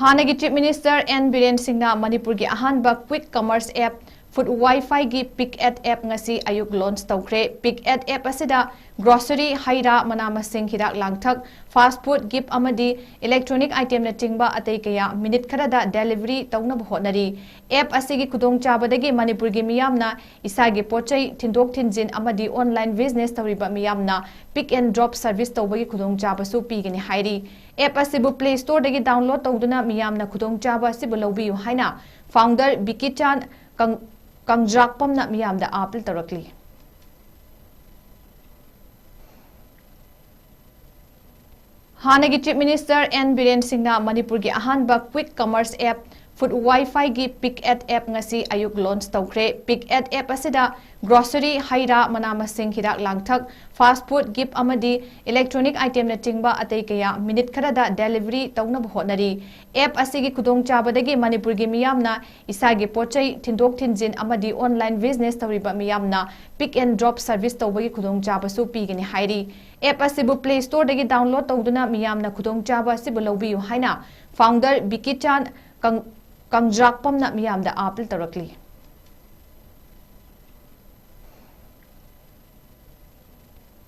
Hannagi Chief Minister and BIREN Singhna Manipur ki Ahanba quick commerce app Foodwifi gi Pickad app Ngasi Ayuk launch Toukhre. Pickad app asida grocery haira manamasing hidak langthak fast food gift amadi electronic item na chingba atei kaya minute kharada delivery tawna bhonari. App asigi khudong chabadagi Manipur gi miyamna isagi pochai thindok thinjin amadi online business tawriba miyamna pick and drop service tawbagi khudong chabasu pigini hairi. App asibu Play Store dagi download tawduna miyamna khudong chaba asibu lawbiyu haina founder Pickad Kangjak na miyamda apil tarakli. Hannagi Chief Minister and BIREN Singhna Manipur ki Ahanba quick commerce app Foodwifi gi Pickad app Ngasi Ayuk launch Toukhre. Pickad app asida grocery haira manamasing hidak langthak fast food gift amadi electronic item na chingba atei kaya minute kharada delivery tawna bhonari. App asigi khudong chabadagi Manipur gi miyamna isagi pochai thindok thinjin amadi online business tawriba miyamna pick and drop service tawbagi khudong chabasu pigini hairi. App asibu Play Store dagi download tawduna miyamna khudong chaba asibu lawbiyu haina founder Pickad Kangjak na miyamda apil tarakli.